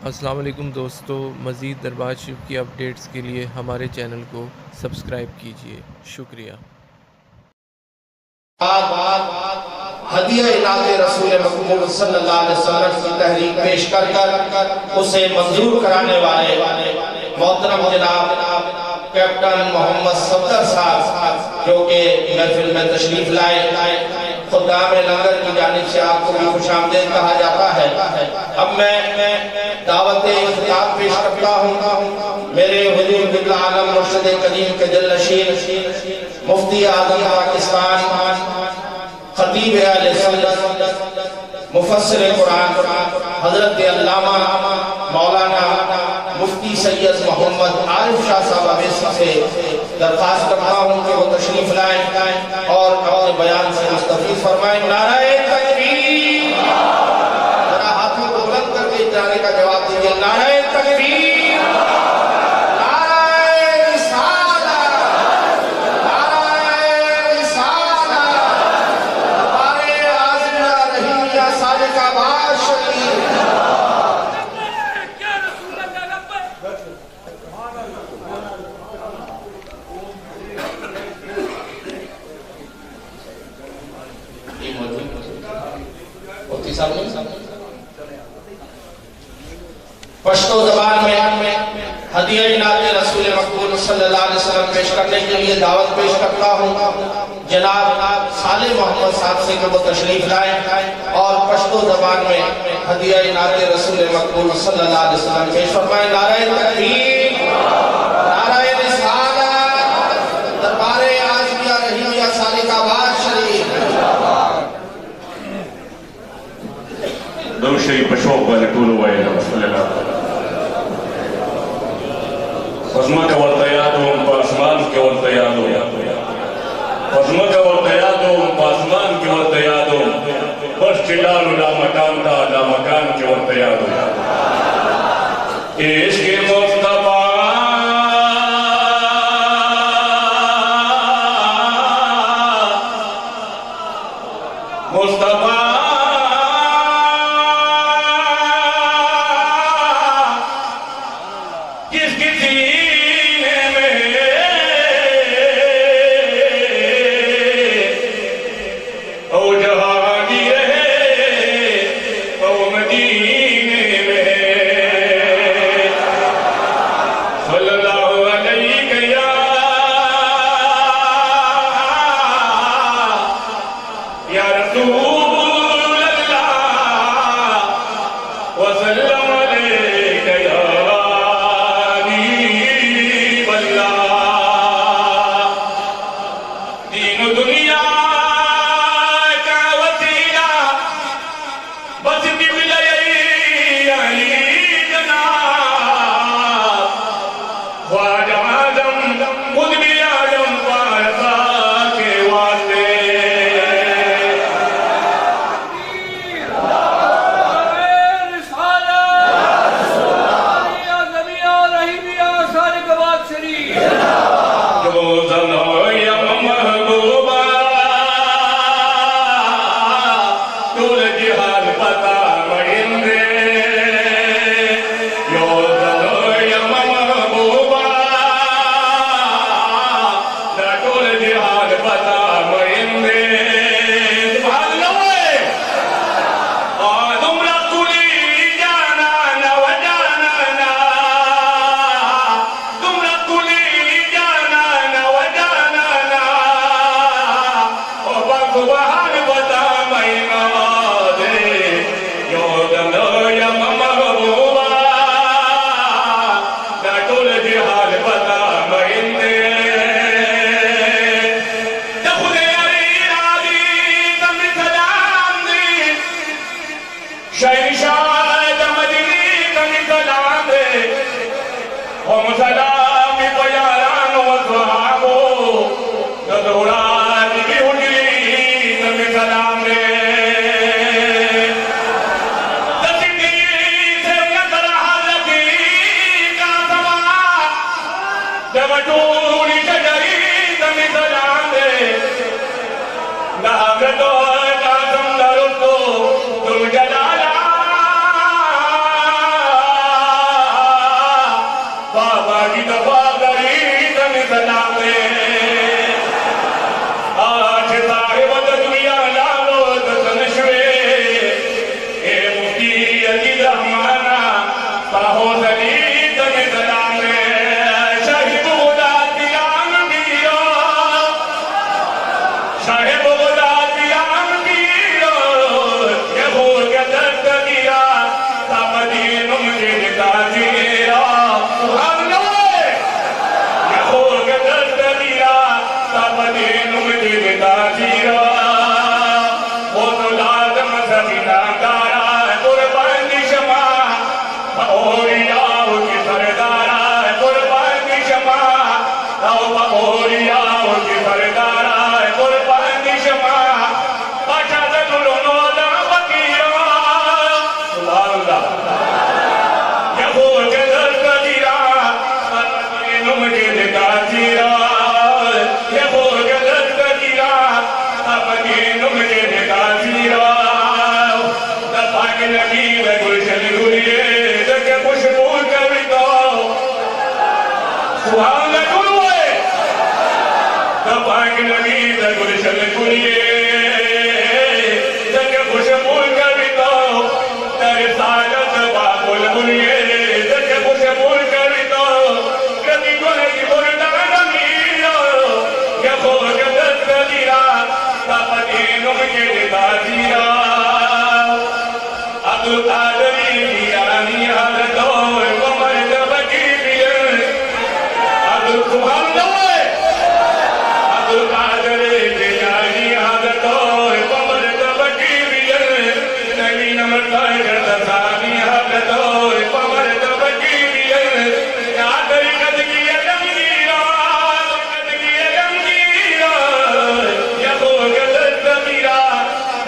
السلام علیکم دوستو، مزید دربار شریف کی اپڈیٹس کے لیے ہمارے چینل کو سبسکرائب کیجیے۔ شکریہ۔ ہدیہ عنایت رسول مقبول صلی اللہ علیہ وسلم کی تحریک پیش کر اسے منظور کرانے والے محترم جناب کیپٹن محمد صفدر صاحب جو کہ محفل میں تشریف لائے، خدام لنگر کی جانب سے آپ کو بھی خوش آمدید کہا جاتا ہے۔ اب میں دعوت خطاب پیش کرتا ہوں میرے حضور قبلہ عالم مرشد کریم کے دل نشین مفتی اعظم پاکستان، خطیب اہل سنت، مفسر قرآن حضرت علامہ مولانا مفتی سید محمد عارف شاہ صاحب اویسی سے درخواست کرتا ہوں کہ وہ تشریف لائیں اور اپنے بیان سے مستفیض فرمائیں۔ نعرہ تکبیر! ذرا ہاتھوں کو بلند کر کے اجرانے کا جواب دیجیے۔ نعرہ تکبیر! پشتو زبان میں ہدیہ عنایت رسول مقبول صلی اللہ علیہ وسلم پیش کرنے کے لیے دعوت پیش کرتا ہوں جناب صالح محمد صاحب سے کہ وہ تشریف لائیں اور پشتو زبان میں ہدیہ عنایت رسول مقبول صلی اللہ علیہ وسلم پیش فرمائیں۔ نعرہ تکبیر! نعرہ رسالت! دربار عاجزیہ رحیمیہ سالک آباد شریف! دو شریف پشوق والے طول وائلہ صلی اللہ علیہ وسلم فضمہ کا ورطیاتوں پاسمان کے ورطیاتوں فضمہ کا ورطیاتوں پاسمان کے ورطیاتوں بس چلالو لا مکان تا لا مکان کے ورطیاتوں عشق مصطفیٰ مصطفیٰ کس کسی باہو زلید میں سلام شاہب خدا دیان دیو شاہب خدا دیان دیو یہ بھول کے دست دیا سامدین مجھے دیتا جیرا سبحان اللہ یہ بھول کے دست دیا سامدین مجھے دیتا جیرا وہ تو لازم زمینہ دارا قربانی شما اولیاء کی سردارا قربانی شما اولیاء کی سردارا قربانی شما بچہ دلونو دا بکیرا سبحان اللہ یہ بھول کے درد دیرا سامدین مجھے دیتا جیرا یہ بھول کے درد دیرا سامدین مجھے دیتا جیرا دفاق لگی میں گلشن گلیے جگہ خوشبو کبھی تو سبحان اللہ گلوے دفاق لگی میں گلشن گلیے جگہ خوشبو کبھی تو تیرے ساجت باقل گلیے جگہ خوشبو کبھی تو کبھی گلے کی بردہ نمیرو یہ بھول کے دست دیرا سامدین مجھے دیتا جیرا عبدالقادری دیانی حضرتو قمر دبکی دیر سبحان اللہ عبدالقادری دیانی حضرتو قمر دبکی دیر نبی نمر تاجر دسانی حضرتو قمر دبکی دیر یادری قد کی اگم دیرا قد کی اگم دیرا یہ بھول کے دست دیرا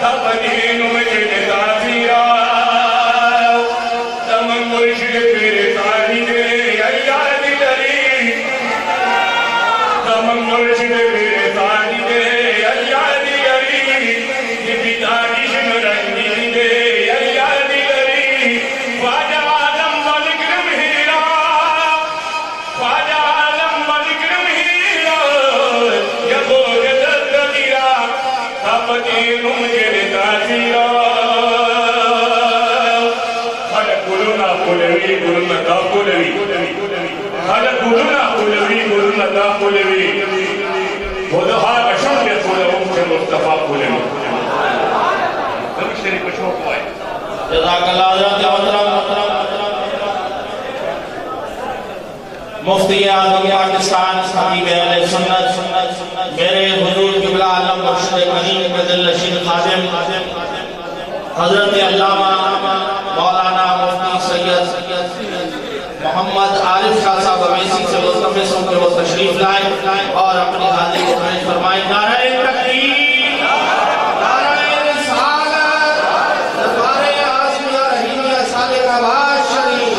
سامدین مجھے دیتا جیرا مرشد پیر ثانی دے ایاد دلی تمام مرشد پیر ثانی دے ایاد دلی یہ بیداری شن رنگی دے ایاد دلی خواجہ عالم ملکرم ہیرا خواجہ عالم ملکرم ہیرا یہ بھول کے درد دیرا سامدین مجھے دیتا جیرا قلوی قلونا دا قلوی حالا قلونا قلوی قلونا دا قلوی خودها بشن بے قلوم سے مصطفیٰ قلوی نمشتری کچھو کوئی جزاک اللہ حضرت محترم مفتی اعظم پاکستان حبیب اہل سنت میرے حضور قبلہ عالم مرشد کریم بدل رشید خادم حضرت علامہ مولانا مفتی سید محمد عارف شاہ صاحب اویسی سے مستفیض ہوں کہ وہ تشریف لائیں اور اپنی حاضری کو خارج فرمائیں نعرہ تکبیر نعرہ رسالت ظفار اعظمیہ رحیمیہ صالح آباد شریف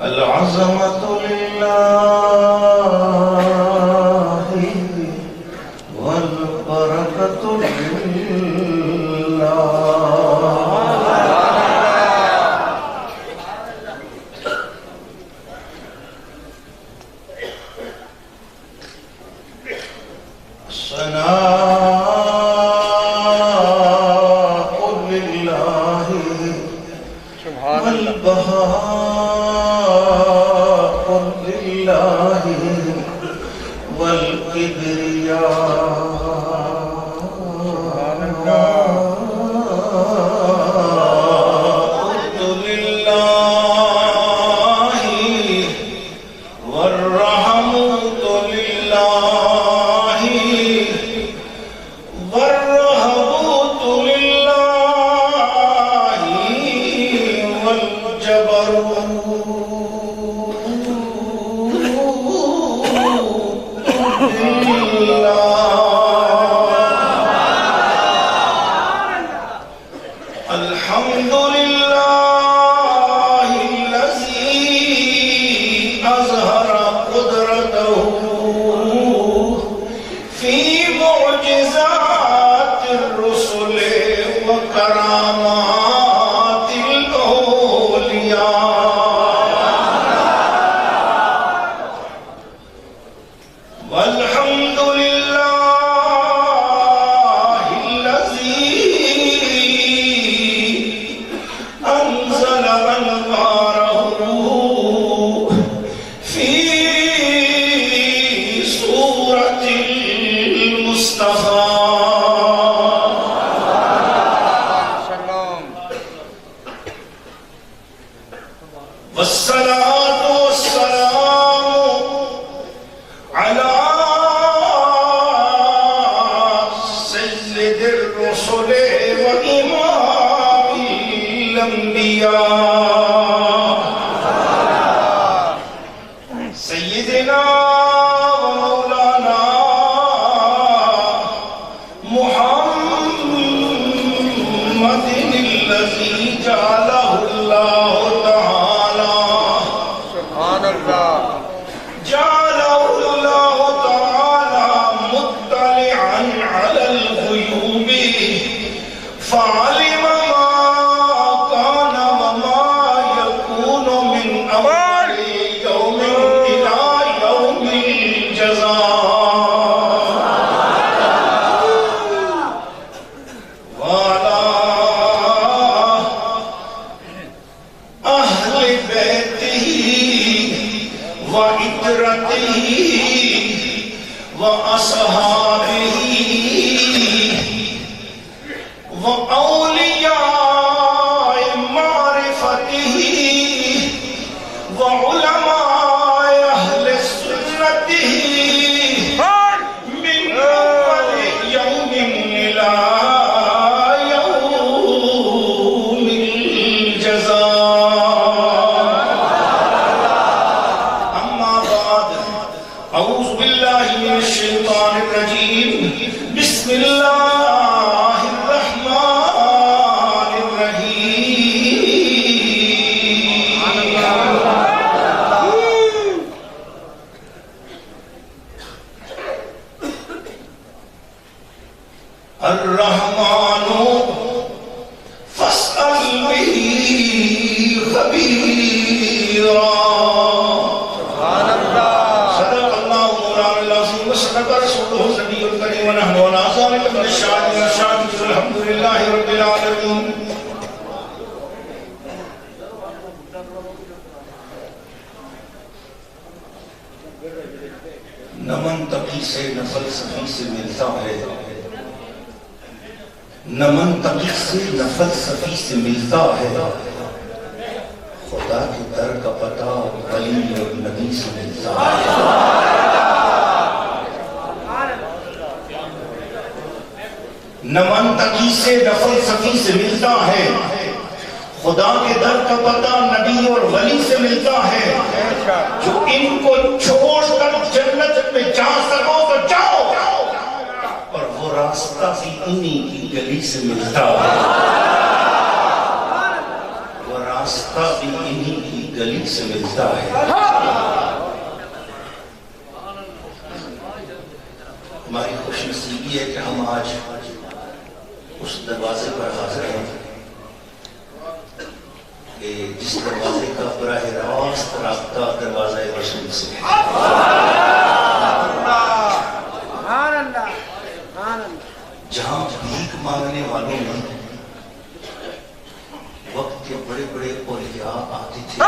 العظمة لله والبركة لله الثناء لله والبهاء لله والكبرياء أظهر قدرته في معجزات الرسل وكرامات الأولياء والحمد لله الذي أنزل أنواره في سورة المصطفى والصلاة والسلام على سيد الرسل وإمام الأنبياء سيدنا ومولانا محمد الذي جعله الله تعالى جعله الله تعالى مطلعا على الغيوب فعلم ما كان وما يكون من أول يوم إلى يوم الجزاء وعلى أهل بيته وعترته وأصحابه وأولياء معرفته وعلماء أهل سنته من أول يوم إلى يوم الجزاء أما بعد أعوذ بالله من الشيطان الرجيم بسم الله الرحمن الرحيم الرحمن فاسأل به خبيرا صدق الله مولانا العظيم وصدق رسوله النبي الكريم ونحن على ذلك من الشاهدين والشاكرين والحمد لله رب العالمين نہ منطقی سے نہ فلسفی سے ملتا ہے نہ منطقی سے نہ فلسفی سے ملتا ہے خدا کے در کا پتہ ولی اور نبی سے ملتا ہے نہ منطقی سے نہ فلسفی سے ملتا ہے خدا کے در کا پتہ نبی اور ولی سے ملتا ہے جو ان کو چھوڑ کر جنت میں جا سکو تو جاؤ اور وہ راستہ بھی انہی کی گلی سے ملتا ہے وہ راستہ بھی انہی کی گلی سے ملتا ہے ہماری خوش نصیبی ہے کہ ہم آج اس دروازے پر حاضر ہیں کہ جس دروازے کا براہ راست رابطہ دروازہ رسول سے ہے جہاں بھیک مانگنے والوں میں وقت کے بڑے بڑے اولیاء آتے تھے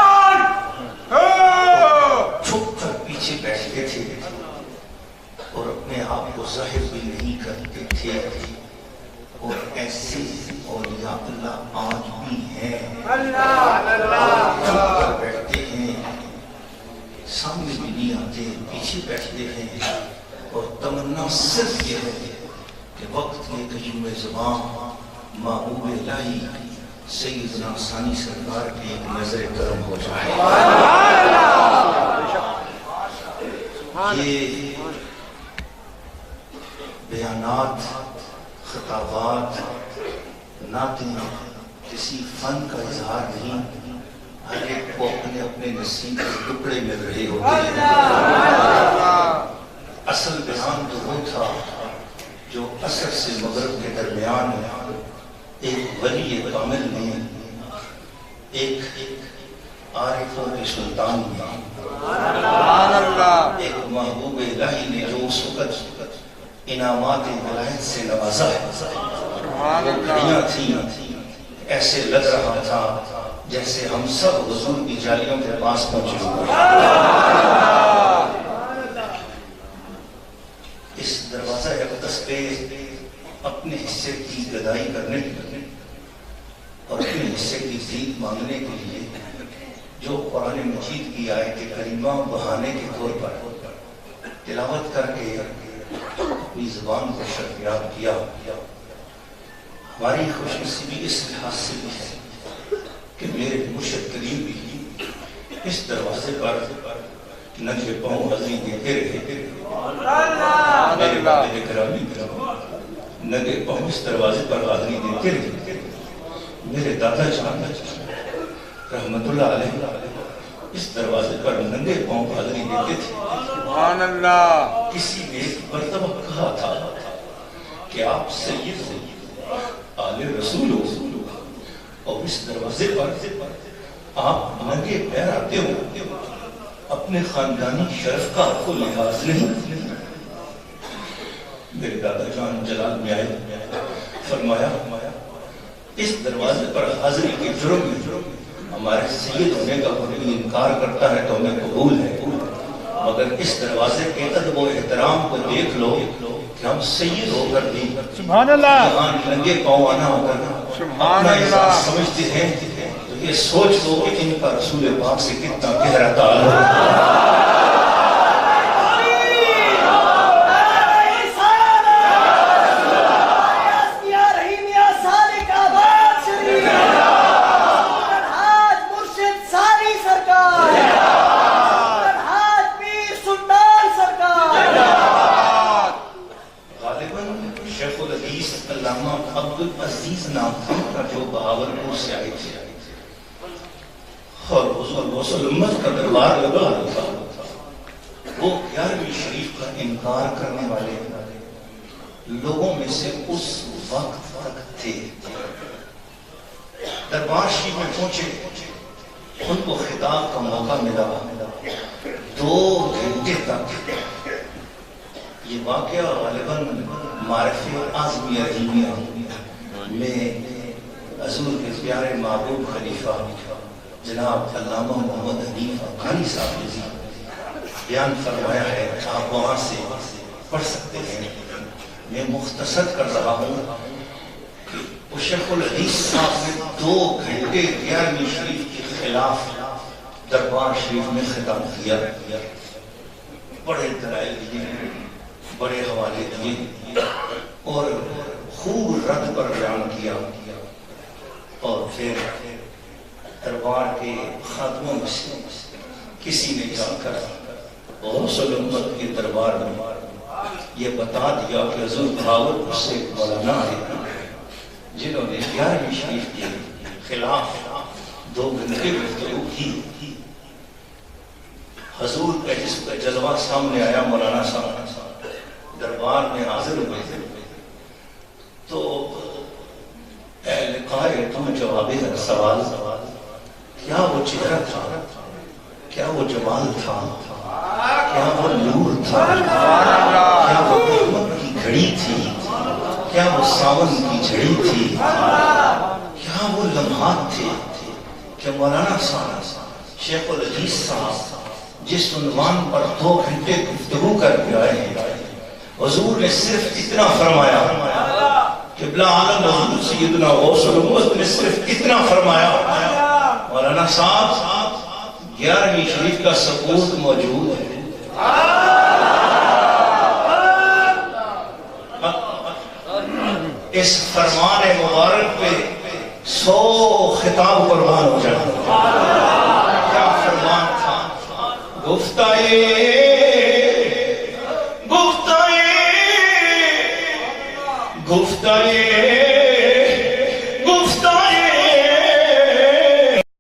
چھپ کر پیچھے بیٹھتے تھے اور اپنے آپ کو ظاہر بھی نہیں کرتے تھے اور ایسے اولیاء اللہ آج بھی ہیں چھپ کر بیٹھتے ہیں سامنے بھی نہیں آتے پیچھے بیٹھتے ہیں اور تمنا صرف یہ ہے کہ وقت کے قیوم زبان محبوب الہی سیدنا ثانی سرکار کی ایک نظر کرم ہو جائے یہ بیانات خطابات نعتیں کسی فن کا اظہار نہیں ہر ایک کو اپنے اپنے نصیب کے ٹکڑے مل رہے ہوتے ہیں۔ اصل بیان تو وہ تھا جو عصر سے مغرب کے درمیان ایک ولی کامل نے، ایک عارفوں کے سلطان نے، ایک محبوب الہی نے جو اس وقت انعامات ولایت سے نوازا ہے، وہ گھڑیاں تھیں، ایسے لگ رہا تھا جیسے ہم سب حضور کی جالیوں کے پاس پہنچے ہوئے۔ اس دروازہ اقدس پہ اپنے حصے کی گدائی کرنے اور اپنے حصے کی بھیک مانگنے کے لیے جو قرآن مجید کی آیت کریمہ بہانے کے طور پر تلاوت کر کے اپنی زبان کو شرفیاب کیا، ہماری خوش نصیبی اس لحاظ سے بھی ہے کہ میرے مرشد کریم بھی اس دروازے پر ننگے پاؤں حاضری دیتے رہے۔ میرے والد گرامی ننگے پاؤں اس دروازے پر حاضری دیتے رہے۔ میرے دادا جان رحمت اللہ علیہ اس دروازے پر ننگے پاؤں حاضری دیتے تھے۔ سبحان اللہ۔ کسی نے ایک مرتبہ کہا تھا کہ آپ سید ہو، آل رسول ہو، اور اس دروازے پر آپ ننگے پیر آتے ہو، اپنے خاندانی شرف کا آپ کو لحاظ نہیں۔ میرے دادا جان جلال میں آئے، فرمایا اس دروازے پر حاضری کے جرم میں ہمارے سید ہونے کا کوئی انکار کرتا ہے تو ہمیں قبول ہے، مگر اس دروازے کے ادب و احترام کو دیکھ لو کہ ہم سید ہو کر بھی سبحان اللہ یہاں ننگے پاؤں آنا ہو کر اپنا احساس سمجھتے ہیں، تو یہ سوچ لو کہ ان کا رسول پاک سے کتنا گہرا تعلق ہے۔ عزیز نام تھا جو بہاولپور سے آئے تھے اور حضور غوث امت کا دربار لگا ہوتا، وہ 11ویں شریف کا انکار کرنے والے لوگوں میں سے اس وقت تک تھے۔ دربار شریف میں پہنچے، ان کو خطاب کا موقع ملا، 2 گھنٹے تک یہ واقعہ غالباً معرف اعظمی رحیمیہ میں حضور کے پیارے محبوب خلیفہ جناب علامہ محمد حنیف افغانی صاحب نے بیان فرمایا ہے، آپ وہاں سے پڑھ سکتے ہیں۔ میں مختصر کر رہا ہوں کہ شیخ الحدیث صاحب نے 2 گھنٹے 11ویں شریف کے خلاف دربار شریف میں خطاب کیا، بڑے دلائل دیے، بڑے حوالے دیے اور خوب رد پر بیان کیا، اور پھر دربار کے خادموں میں سے کسی نے جا کر غوث الامت کے دربار میں یہ بتا دیا کہ حضور بہاولپور سے مولانا آئے جنہوں نے 11ویں شریف کے خلاف 2 گھنٹے گفتگو کی۔ حضور کا جس کا جلوہ سامنے آیا، مولانا صاحب دربار میں حاضر ہوئے تھے، تو اے لقائے تم جواب سوال، کیا وہ چہرہ تھا، کیا وہ جمال تھا، کیا وہ نور تھا، کیا وہ رحمت کی گھڑی تھی، کیا وہ ساون کی جھڑی تھی، کیا وہ لمحات تھے کہ مولانا صاحب شیخ الحدیث صاحب جس عنوان پر 2 گھنٹے گفتگو کر کے آئے ہیں، حضور نے صرف اتنا فرمایا، قبلہ عالم حضور سیدنا غوث الامت نے صرف اتنا فرمایا، مولانا صاحب 11ویں شریف کا ثبوت موجود ہے۔ اس فرمان مبارک پہ 100 خطاب قربان ہو جائے۔ کیا فرمان تھا؟ گفتائے